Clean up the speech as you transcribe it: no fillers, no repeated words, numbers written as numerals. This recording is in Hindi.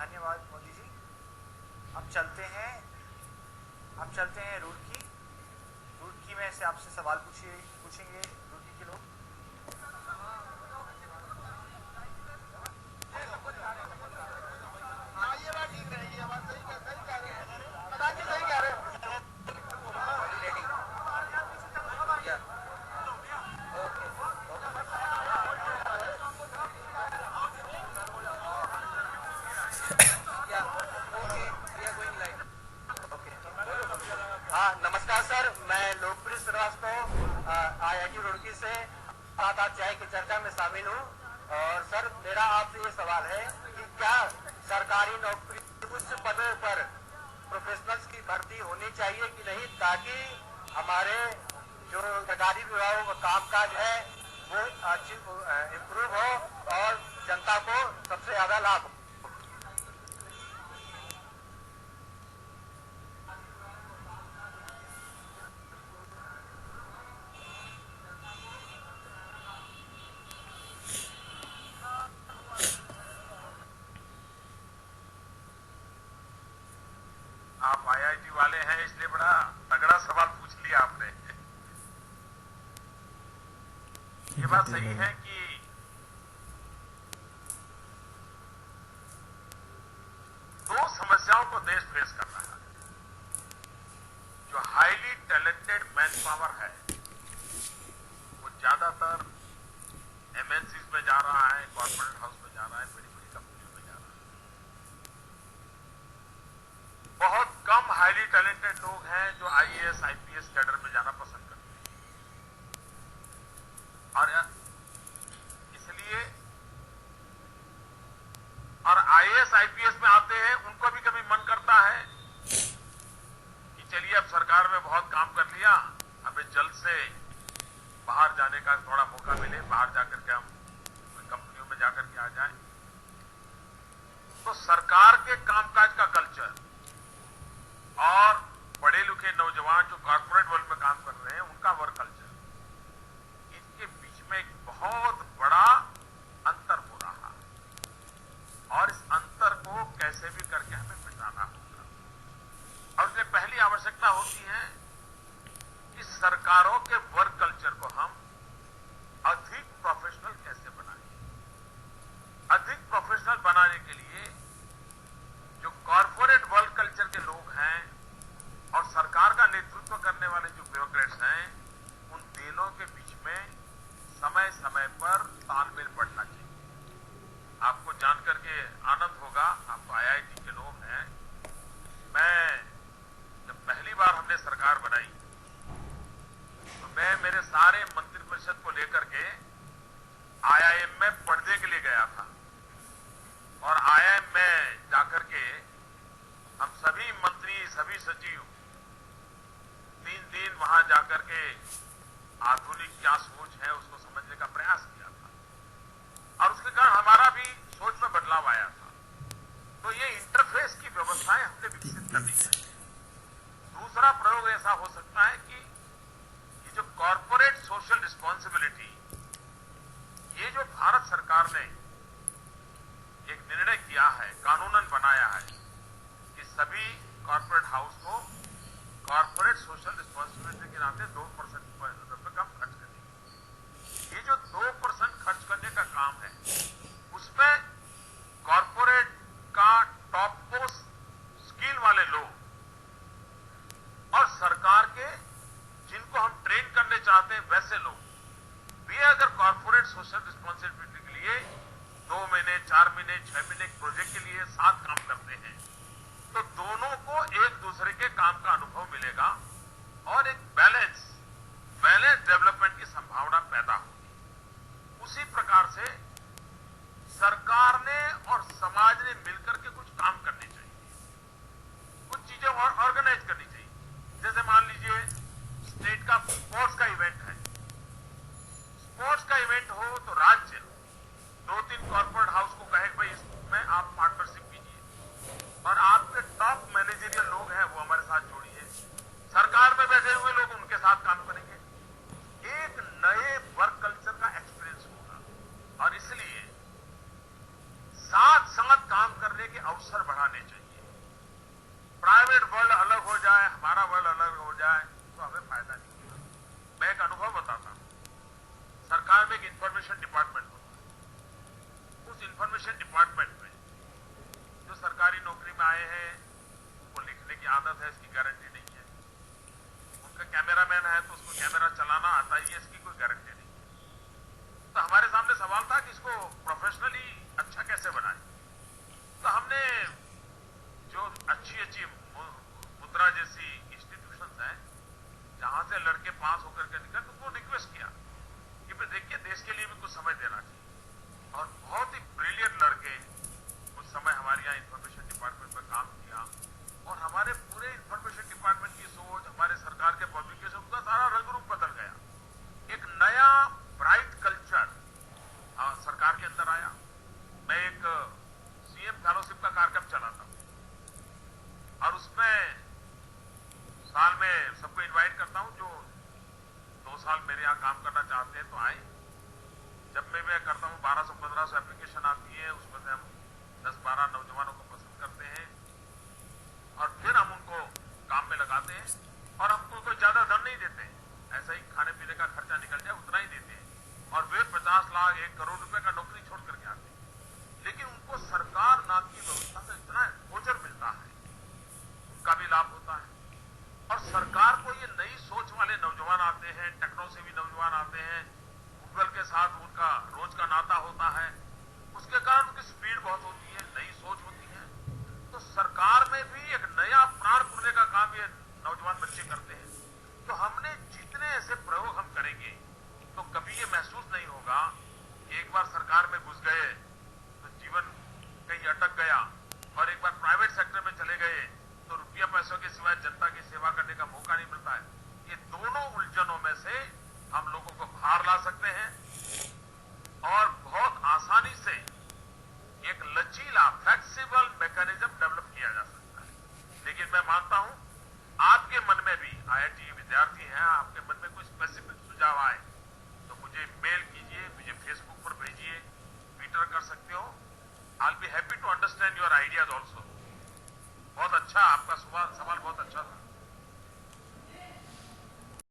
धन्यवाद मोदी जी। अब चलते हैं रुड़की में से आपसे सवाल पूछेंगे रुड़की के लोग। हाँ, नमस्कार सर, मैं लोकप्रिय श्रीवास्तव IIT रुड़की से अध्याय की चर्चा में शामिल हूँ। और सर, मेरा आपसे ये सवाल है कि क्या सरकारी नौकरी उच्च पदों पर प्रोफेशनल्स की भर्ती होनी चाहिए कि नहीं, ताकि हमारे जो सरकारी विभागों का कामकाज है वो अच्छी इम्प्रूव हो और जनता को सबसे ज्यादा लाभ हो। आप IIT वाले हैं इसलिए बड़ा तगड़ा सवाल पूछ लिया आपने। ये बात सही है कि दो समस्याओं को देश फेस कर रहा है। जो हाईली टैलेंटेड मैन पावर है वो ज्यादातर MNCs में जा रहा है, कॉर्पोरेट हाउस में जा रहा है, बड़ी बड़ी कंपनियों में जा रहा है। बहुत कम हाईली टैलेंटेड लोग हैं जो IAS IPS कैडर में जाना पसंद करते हैं। और इसलिए IAS IPS में आते हैं, उनको भी कभी मन करता है कि चलिए अब सरकार में बहुत काम कर लिया, हमें जल्द से बाहर जाने का थोड़ा मौका मिले, बाहर जाकर के हम कंपनियों में जाकर के आ जाएं। तो सरकार के कामकाज का कल्चर और पढ़े लिखे नौजवान जो कॉर्पोरेट वर्ल्ड में काम कर रहे हैं उनका वर्क कल्चर, इसके बीच में एक बहुत बड़ा अंतर हो रहा है और इस अंतर को कैसे भी करके हमें मिटाना होगा। और उसमें पहली आवश्यकता होती है कि सरकारों के वर्क कल्चर को हम अधिक प्रोफेशनल कैसे बनाएं। अधिक प्रोफेशनल बनाने के लिए जो कॉर्पोरेट वर्क कल्चर के लोग हैं और सरकार का नेतृत्व करने वाले जो ब्यूरोक्रेट्स हैं, उन तीनों के बीच में समय समय पर तालमेल बढ़ना चाहिए। आपको जानकर के आनंद होगा, आप IIT के लोग हैं, मैं जब पहली बार हमने सरकार बनाई तो मैं मेरे सारे मंत्रिपरिषद को लेकर के IIM में पढ़ने के लिए गया था। और IIM में जाकर के हम सभी मंत्री, सभी सचिव 3 दिन वहां जाकर के आधुनिक क्या सोच है उसको समझने का प्रयास किया था और उसके कारण हमारा भी सोच में बदलाव आया था। तो ये इंटरफेस की व्यवस्थाएं हमने विकसित करनी चाहिए। दूसरा प्रयोग ऐसा हो सकता है कि ये जो कॉर्पोरेट सोशल रिस्पॉन्सिबिलिटी, ये जो भारत सरकार ने एक निर्णय किया है, कानूनन बनाया है कि सभी कॉर्पोरेट हाउस को कॉर्पोरेट सोशल रिस्पॉन्सिबिलिटी के नाते 2% पे कम खर्च करने। ये जो 2% खर्च करने का काम है उसमें कॉर्पोरेट का टॉप मोस्ट स्किल वाले लोग और सरकार के जिनको हम ट्रेन करने चाहते हैं वैसे लोग भी अगर कॉर्पोरेट सोशल रिस्पॉन्सिबिलिटी के लिए 2 महीने, 4 महीने, 6 महीने के प्रोजेक्ट के लिए साथ काम करते हैं तो दोनों को एक दूसरे के काम का अनुभव मिलेगा और एक बैलेंस डेवलपमेंट की संभावना पैदा होगी। उसी प्रकार से सरकार ने और समाज ने मिलकर के कुछ काम करने चाहिए, कुछ चीजें और ऑर्गेनाइज करनी चाहिए। जैसे मान लीजिए स्टेट का स्पोर्ट्स का इवेंट है, स्पोर्ट्स का इवेंट हो तो राज्य 2-3 कॉर्पोरेट हाउस को कहे भाई इसमें आप पार्टनरशिप कीजिए और आपके टॉप मैनेजरियल लोग हैं वो हमारे साथ जोड़िए, सरकार में बैठे हुए लोग उनके साथ काम करेंगे। एक नए वर्क कल्चर का एक्सपीरियंस होगा और इसलिए साथ साथ काम करने करने के अवसर बढ़ाने चाहिए। प्राइवेट वर्ल्ड अलग हो जाए, हमारा वर्ल्ड अलग हो जाए तो हमें फायदा नहीं होगा। मैं एक अनुभव बताता हूं। सरकार में एक इंफॉर्मेशन डिपार्टमेंट होता है। उस इंफॉर्मेशन डिपार्टमेंट में जो सरकारी नौकरी में आए हैं उनको लिखने की आदत है, इसकी गारंटी नहीं है। उनका कैमरामैन है तो उसको कैमरा चलाना आता ही है, इसकी कोई गारंटी नहीं है। तो हमारे सामने सवाल था कि इसको प्रोफेशनली अच्छा कैसे बनाए। तो हमने जो अच्छी मुद्रा जैसी इंस्टीट्यूशंस हैं जहां से लड़के पास होकर के निकल, तो उनको रिक्वेस्ट किया कि भाई देखिए देश के लिए भी कुछ समय देना चाहिए। और बहुत ही ब्रिलियंट लड़के उस समय हमारे यहाँ इंफॉर्मेशन डिपार्टमेंट में काम किया और हमारे पूरे इंफॉर्मेशन डिपार्टमेंट की सोच, हमारे सरकार के पब्लिकेशन का सारा रंग रूप बदल गया। एक नया ब्राइट कल्चर सरकार के अंदर आया। मैं एक सीएम फेलोशिप का कार्यक्रम चलाता हूं और उसमें साल में सबको इनवाइट करता हूं जो 2 साल मेरे यहाँ काम करना चाहते हैं तो आए। जब मैं करता हूं 1200-1500 एप्लीकेशन आती है, उसमें से हम 10-12 नौजवानों को पसंद करते हैं और फिर हम उनको काम में लगाते हैं और हम उनको ज्यादा धन नहीं देते, ऐसा ही खाने पीने का खर्चा निकल जाए उतना ही देते हैं और वे 50 लाख 1 करोड़ रुपए का नौकरी छोड़ करके आते हैं। लेकिन उनको सरकार नाम की व्यवस्था से इतना एक्सपोजर मिलता है, उनका भी लाभ होता है। और सरकार को ये नई सोच वाले नौजवान आते हैं, टेक्नो से भी नौजवान आते हैं, गूगल के साथ उनका रोज का नाता होता है, उसके कारण उनकी स्पीड बहुत होती है, नई सोच होती है। तो सरकार में भी एक नया प्राण पूरने का काम ये नौजवान बच्चे करते हैं। तो हमने जितने ऐसे प्रयोग हम करेंगे तो कभी ये महसूस नहीं होगा कि एक बार सरकार में घुस गए तो जीवन कहीं अटक गया और एक बार प्राइवेट सेक्टर में चले गए तो रुपया पैसों के सिवाय जनता की सेवा करने का मौका नहीं मिलता है। ये दोनों उलझनों में से हम लोगों को बाहर ला सकते हैं और बहुत आसानी से एक लचीला फ्लेक्सिबल मैकेनिज्म डेवलप किया जा सकता है। लेकिन मैं मानता हूं आपके मन में भी, आईआईटी विद्यार्थी हैं, आपके मन में कोई स्पेसिफिक सुझाव आए तो मुझे मेल कीजिए, मुझे फेसबुक पर भेजिए, ट्विटर कर सकते हो। I will be happy to understand your ideas also. बहुत अच्छा, आपका सवाल बहुत अच्छा था।